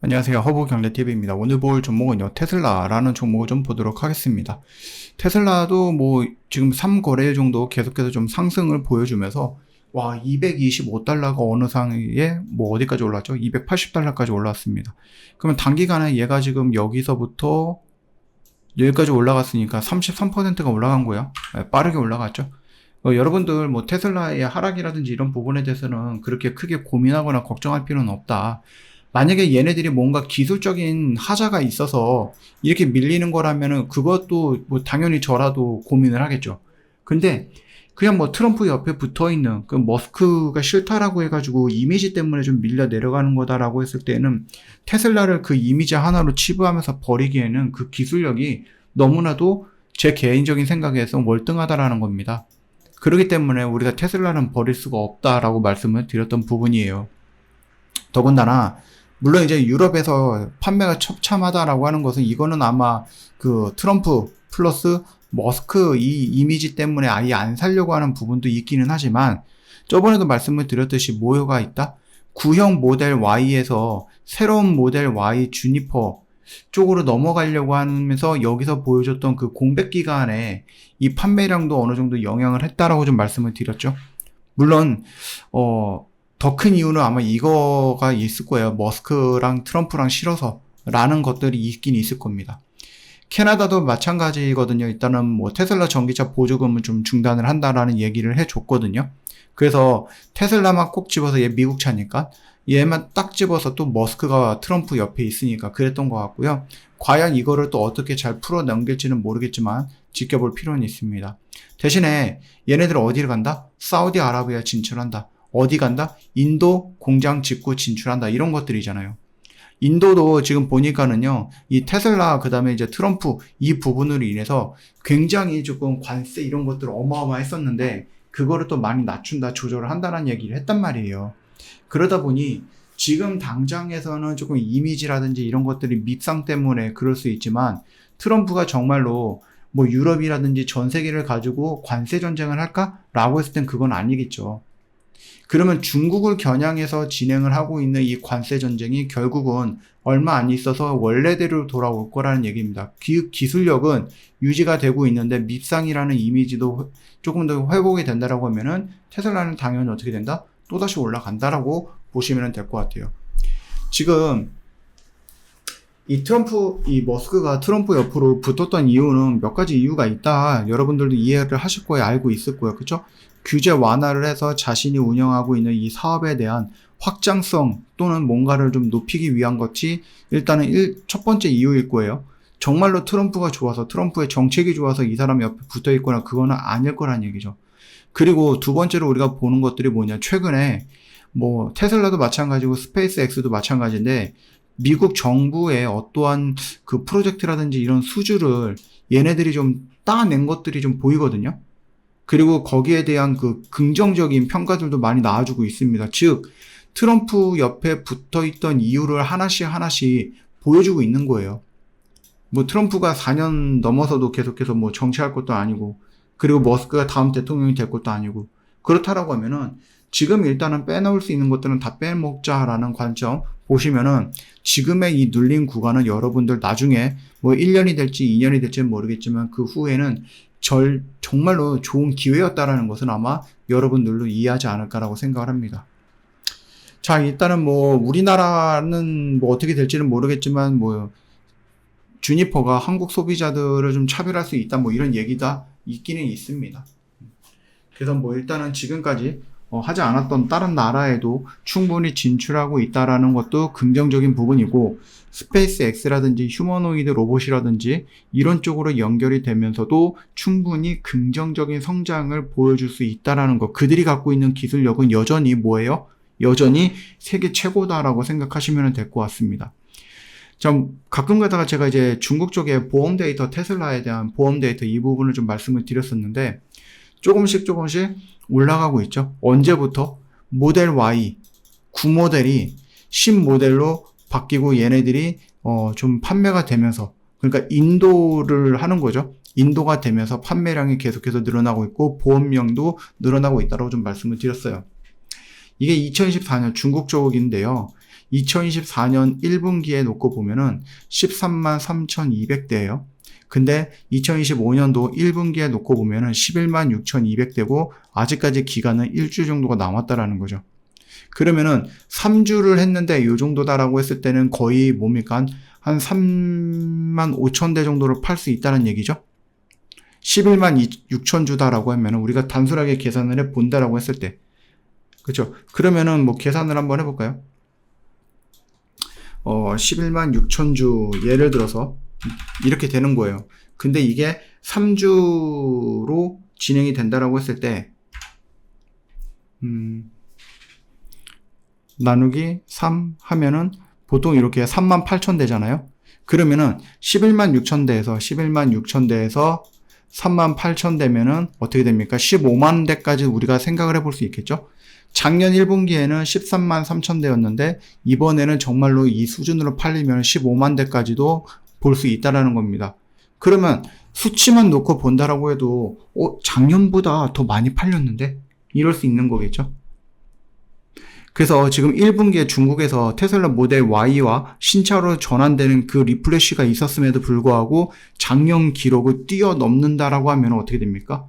안녕하세요. 허브경제TV입니다. 오늘 볼 종목은요, 테슬라라는 종목을 좀 보도록 하겠습니다. 테슬라도 뭐 지금 3거래일 정도 계속해서 좀 상승을 보여주면서 225달러가 어느 상위에 뭐 어디까지 올랐죠? 280달러까지 올랐습니다. 그러면 단기간에 얘가 지금 여기서부터 여기까지 올라갔으니까 33%가 올라간 거예요. 빠르게 올라갔죠. 여러분들 뭐 테슬라의 하락이라든지 이런 부분에 대해서는 그렇게 크게 고민하거나 걱정할 필요는 없다. 만약에 얘네들이 뭔가 기술적인 하자가 있어서 이렇게 밀리는 거라면은 그것도 뭐 당연히 저라도 고민을 하겠죠. 근데 그냥 뭐 트럼프 옆에 붙어 있는 그 머스크가 싫다라고 해가지고 이미지 때문에 좀 밀려 내려가는 거다라고 했을 때는 테슬라를 그 이미지 하나로 치부하면서 버리기에는 그 기술력이 너무나도 제 개인적인 생각에서 월등하다라는 겁니다. 그렇기 때문에 우리가 테슬라는 버릴 수가 없다라고 말씀을 드렸던 부분이에요. 더군다나 물론 이제 유럽에서 판매가 처참하다라고 하는 것은 이거는 아마 그 트럼프 플러스 머스크 이 이미지 때문에 아예 안 살려고 하는 부분도 있기는 하지만 저번에도 말씀을 드렸듯이 뭐가 있다? 구형 모델 Y에서 새로운 모델 Y 주니퍼 쪽으로 넘어가려고 하면서 여기서 보여줬던 그 공백 기간에 이 판매량도 어느 정도 영향을 했다라고 좀 말씀을 드렸죠. 물론 더 큰 이유는 아마 이거가 있을 거예요. 머스크랑 트럼프랑 싫어서 라는 것들이 있긴 있을 겁니다. 캐나다도 마찬가지거든요. 일단은 뭐 테슬라 전기차 보조금을 좀 중단을 한다라는 얘기를 해줬거든요. 그래서 테슬라만 꼭 집어서 얘 미국 차니까 얘만 딱 집어서 또 머스크가 트럼프 옆에 있으니까 그랬던 것 같고요. 과연 이거를 또 어떻게 잘 풀어 넘길지는 모르겠지만 지켜볼 필요는 있습니다. 대신에 얘네들 어디를 간다? 사우디아라비아 진출한다. 어디 간다? 인도 공장 짓고 진출한다. 이런 것들이잖아요. 인도도 지금 보니까는요, 이 테슬라, 그 다음에 이제 트럼프 이 부분으로 인해서 굉장히 조금 관세 이런 것들 어마어마했었는데, 그거를 또 많이 낮춘다, 조절을 한다는 얘기를 했단 말이에요. 그러다 보니 지금 당장에서는 조금 이미지라든지 이런 것들이 밉상 때문에 그럴 수 있지만, 트럼프가 정말로 뭐 유럽이라든지 전 세계를 가지고 관세 전쟁을 할까? 라고 했을 땐 그건 아니겠죠. 그러면 중국을 겨냥해서 진행을 하고 있는 이 관세 전쟁이 결국은 얼마 안 있어서 원래대로 돌아올 거라는 얘기입니다. 기술력은 유지가 되고 있는데 밉상이라는 이미지도 조금 더 회복이 된다라고 하면은 테슬라는 당연히 어떻게 된다? 또다시 올라간다라고 보시면 될 것 같아요. 지금 이 머스크가 트럼프 옆으로 붙었던 이유는 몇 가지 이유가 있다. 여러분들도 이해를 하실 거예요. 알고 있을 거예요. 그쵸? 규제 완화를 해서 자신이 운영하고 있는 이 사업에 대한 확장성 또는 뭔가를 좀 높이기 위한 것이 일단은 첫 번째 이유일 거예요. 정말로 트럼프가 좋아서 트럼프의 정책이 좋아서 이 사람 옆에 붙어 있거나 그거는 아닐 거란 얘기죠. 그리고 두 번째로 우리가 보는 것들이 뭐냐. 최근에 뭐 테슬라도 마찬가지고 스페이스X도 마찬가지인데 미국 정부의 어떠한 그 프로젝트라든지 이런 수주를 얘네들이 좀 따낸 것들이 좀 보이거든요. 그리고 거기에 대한 그 긍정적인 평가들도 많이 나와주고 있습니다. 즉, 트럼프 옆에 붙어 있던 이유를 하나씩 보여주고 있는 거예요. 뭐 트럼프가 4년 넘어서도 계속해서 뭐 정치할 것도 아니고, 그리고 머스크가 다음 대통령이 될 것도 아니고, 그렇다라고 하면은 지금 일단은 빼놓을 수 있는 것들은 다 빼먹자라는 관점 보시면은 지금의 이 눌린 구간은 여러분들 나중에 뭐 1년이 될지 2년이 될지는 모르겠지만 그 후에는 정말로 좋은 기회였다라는 것은 아마 여러분들도 이해하지 않을까라고 생각을 합니다. 자, 일단은 뭐 우리나라는 뭐 어떻게 될지는 모르겠지만 뭐 주니퍼가 한국 소비자들을 좀 차별할 수 있다 뭐 이런 얘기가 있기는 있습니다. 그래서 뭐 일단은 지금까지 하지 않았던 다른 나라에도 충분히 진출하고 있다라는 것도 긍정적인 부분이고, 스페이스X라든지 휴머노이드 로봇이라든지 이런 쪽으로 연결이 되면서도 충분히 긍정적인 성장을 보여줄 수 있다라는 것. 그들이 갖고 있는 기술력은 여전히 뭐예요? 여전히 세계 최고다라고 생각하시면 될 것 같습니다. 좀 가끔 가다가 제가 이제 중국 쪽에 보험 데이터, 테슬라에 대한 보험 데이터 이 부분을 좀 말씀을 드렸었는데 조금씩 올라가고 있죠. 언제부터? 모델 Y 9모델이 10모델로 바뀌고 얘네들이 좀 판매가 되면서, 그러니까 인도를 하는 거죠. 인도가 되면서 판매량이 계속해서 늘어나고 있고 보험량도 늘어나고 있다고 좀 말씀을 드렸어요. 이게 2024년 중국 쪽인데요. 2024년 1분기에 놓고 보면은 13만 3,200대예요. 근데 2025년도 1분기에 놓고 보면은 11만 6,200대고 아직까지 기간은 일주 정도가 남았다라는 거죠. 그러면은 3주를 했는데 이 정도다라고 했을 때는 거의 뭡니까? 한 3만 5천 대 정도를 팔 수 있다는 얘기죠. 11만 6천 주다라고 하면은 우리가 단순하게 계산을 해 본다라고 했을 때, 그렇죠? 그러면은 뭐 계산을 한번 해볼까요? 11만 6천 주 예를 들어서 이렇게 되는 거예요. 근데 이게 3주로 진행이 된다라고 했을 때, 나누기 3 하면은 보통 이렇게 3만 8천 대잖아요. 그러면은 11만 6천 대에서 3만 8천 대면은 어떻게 됩니까? 15만 대까지 우리가 생각을 해볼 수 있겠죠? 작년 1분기에는 13만 3천 대였는데 이번에는 정말로 이 수준으로 팔리면 15만 대까지도 볼 수 있다라는 겁니다. 그러면 수치만 놓고 본다라고 해도 작년보다 더 많이 팔렸는데? 이럴 수 있는 거겠죠? 그래서 지금 1분기에 중국에서 테슬라 모델 Y와 신차로 전환되는 그 리프레쉬가 있었음에도 불구하고 작년 기록을 뛰어넘는다라고 하면 어떻게 됩니까?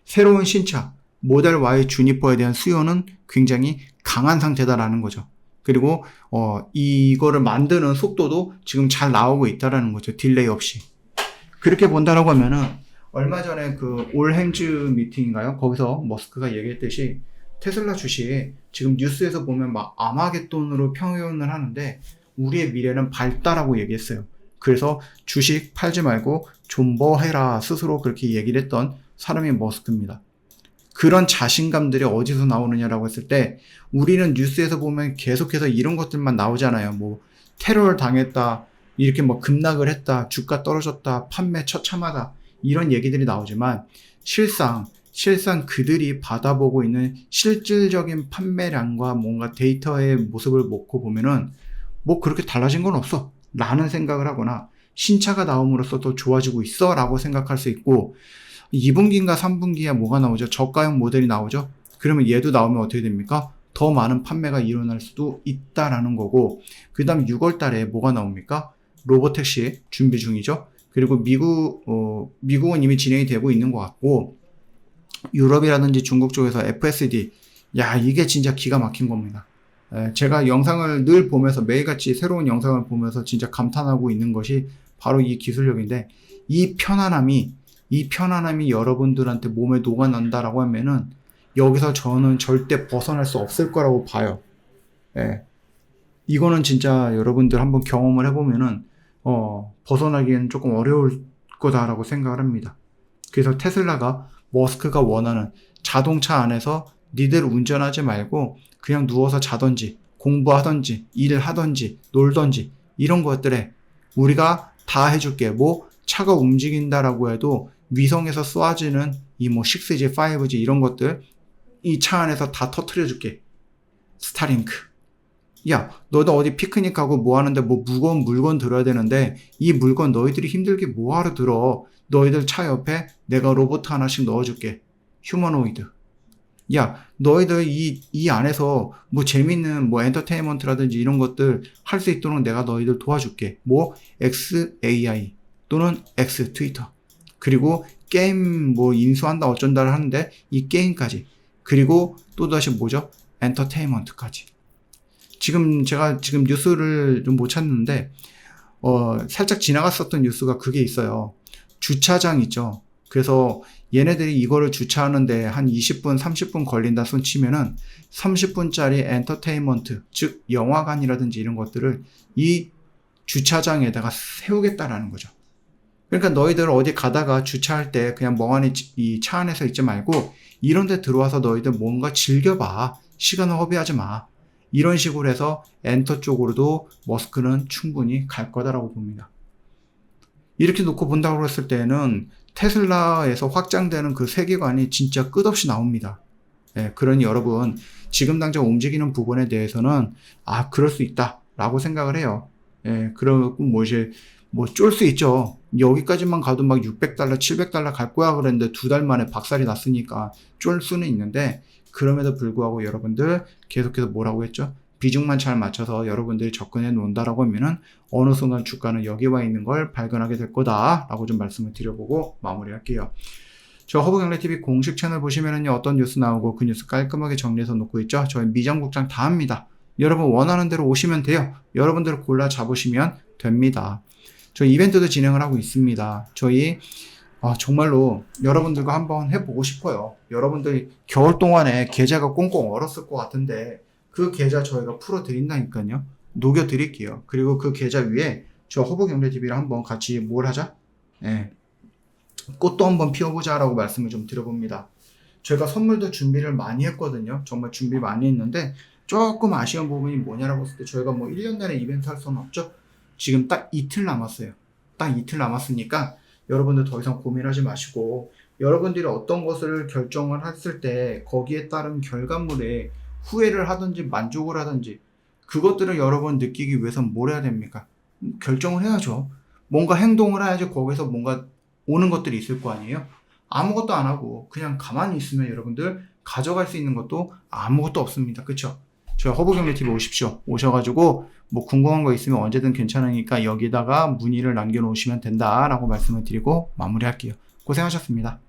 새로운 신차 모델 Y 주니퍼에 대한 수요는 굉장히 강한 상태다라는 거죠. 그리고 이거를 만드는 속도도 지금 잘 나오고 있다라는 거죠. 딜레이 없이. 그렇게 본다라고 하면은 얼마 전에 그 올행즈 미팅인가요? 거기서 머스크가 얘기했듯이 테슬라 주식 지금 뉴스에서 보면 막 아마겟돈으로 표현을 하는데 우리의 미래는 밝다라고 얘기했어요. 그래서 주식 팔지 말고 존버해라 스스로 그렇게 얘기를 했던 사람이 머스크입니다. 그런 자신감들이 어디서 나오느냐라고 했을 때 우리는 뉴스에서 보면 계속해서 이런 것들만 나오잖아요. 뭐 테러를 당했다, 이렇게 뭐 급락을 했다, 주가 떨어졌다, 판매 처참하다 이런 얘기들이 나오지만 실상 그들이 받아보고 있는 실질적인 판매량과 뭔가 데이터의 모습을 놓고 보면은 뭐 그렇게 달라진 건 없어 라는 생각을 하거나 신차가 나옴으로써 더 좋아지고 있어 라고 생각할 수 있고 2분기인가 3분기에 뭐가 나오죠? 저가형 모델이 나오죠? 그러면 얘도 나오면 어떻게 됩니까? 더 많은 판매가 일어날 수도 있다라는 거고 그 다음 6월 달에 뭐가 나옵니까? 로보택시 준비 중이죠? 그리고 미국은 이미 진행이 되고 있는 것 같고 유럽이라든지 중국 쪽에서 FSD 이게 진짜 기가 막힌 겁니다. 제가 영상을 늘 보면서 매일같이 새로운 영상을 보면서 진짜 감탄하고 있는 것이 바로 이 기술력인데 이 편안함이 여러분들한테 몸에 녹아난다라고 하면은 여기서 저는 절대 벗어날 수 없을 거라고 봐요. 이거는 진짜 여러분들 한번 경험을 해보면은 벗어나기에는 조금 어려울 거다라고 생각을 합니다. 그래서 테슬라가 머스크가 원하는 자동차 안에서 니들 운전하지 말고 그냥 누워서 자던지 공부하던지 일을 하던지 놀던지 이런 것들에 우리가 다 해줄게. 뭐 차가 움직인다라고 해도 위성에서 쏘아지는 이 뭐 6G, 5G 이런 것들 이 차 안에서 다 터트려줄게. 스타링크. 야, 너도 어디 피크닉 가고 뭐 하는데 뭐 무거운 물건 들어야 되는데 이 물건 너희들이 힘들게 뭐하러 들어. 너희들 차 옆에 내가 로봇 하나씩 넣어줄게. 휴머노이드. 야, 너희들 이 안에서 뭐 재밌는 뭐 엔터테인먼트라든지 이런 것들 할 수 있도록 내가 너희들 도와줄게. 뭐 XAI 또는 X 트위터. 그리고 게임 뭐 인수한다 어쩐다 하는데 이 게임까지. 그리고 또다시 뭐죠? 엔터테인먼트까지. 제가 뉴스를 좀 못 찾는데 살짝 지나갔었던 뉴스가 그게 있어요. 주차장 있죠. 그래서 얘네들이 이거를 주차하는데 한 20분, 30분 걸린다 손 치면은 30분짜리 엔터테인먼트, 즉 영화관이라든지 이런 것들을 이 주차장에다가 세우겠다라는 거죠. 그러니까 너희들 어디 가다가 주차할 때 그냥 멍하니 이 차 안에서 있지 말고 이런 데 들어와서 너희들 뭔가 즐겨봐. 시간을 허비하지 마. 이런 식으로 해서 엔터 쪽으로도 머스크는 충분히 갈 거다라고 봅니다. 이렇게 놓고 본다고 했을 때는 테슬라에서 확장되는 그 세계관이 진짜 끝없이 나옵니다. 그러니 여러분 지금 당장 움직이는 부분에 대해서는 그럴 수 있다 라고 생각을 해요. 그러고 뭐 쫄 수 있죠. 여기까지만 가도 막 $600, $700 갈 거야 그랬는데 2달 만에 박살이 났으니까 쫄 수는 있는데 그럼에도 불구하고 여러분들 계속해서 뭐라고 했죠? 비중만 잘 맞춰서 여러분들이 접근해 놓는다라고 하면은 어느 순간 주가는 여기 와 있는 걸 발견하게 될 거다라고 좀 말씀을 드려보고 마무리할게요. 저 허브경제TV 공식 채널 보시면은요, 어떤 뉴스 나오고 그 뉴스 깔끔하게 정리해서 놓고 있죠. 저희 미장국장 다 합니다. 여러분 원하는 대로 오시면 돼요. 여러분들 골라 잡으시면 됩니다. 저희 이벤트도 진행을 하고 있습니다. 저희 정말로 여러분들과 한번 해보고 싶어요. 여러분들이 겨울 동안에 계좌가 꽁꽁 얼었을 것 같은데 그 계좌 저희가 풀어드린다니까요. 녹여드릴게요. 그리고 그 계좌 위에 저 허브경제TV랑 한번 같이 뭘 하자? 예. 꽃도 한번 피워보자라고 말씀을 좀 드려봅니다. 저희가 선물도 준비를 많이 했거든요. 정말 준비 많이 했는데 조금 아쉬운 부분이 뭐냐라고 했을 때 저희가 뭐 1년 내내 이벤트 할 수는 없죠. 지금 딱 이틀 남았어요. 딱 이틀 남았으니까 여러분들 더 이상 고민하지 마시고 여러분들이 어떤 것을 결정을 했을 때 거기에 따른 결과물에 후회를 하든지 만족을 하든지 그것들을 여러분 느끼기 위해서 뭘 해야 됩니까? 결정을 해야죠. 뭔가 행동을 해야지 거기서 뭔가 오는 것들이 있을 거 아니에요? 아무것도 안 하고 그냥 가만히 있으면 여러분들 가져갈 수 있는 것도 아무것도 없습니다. 그쵸? 저희 허브경제TV 오십시오. 오셔가지고 뭐 궁금한 거 있으면 언제든 괜찮으니까 여기다가 문의를 남겨놓으시면 된다라고 말씀을 드리고 마무리할게요. 고생하셨습니다.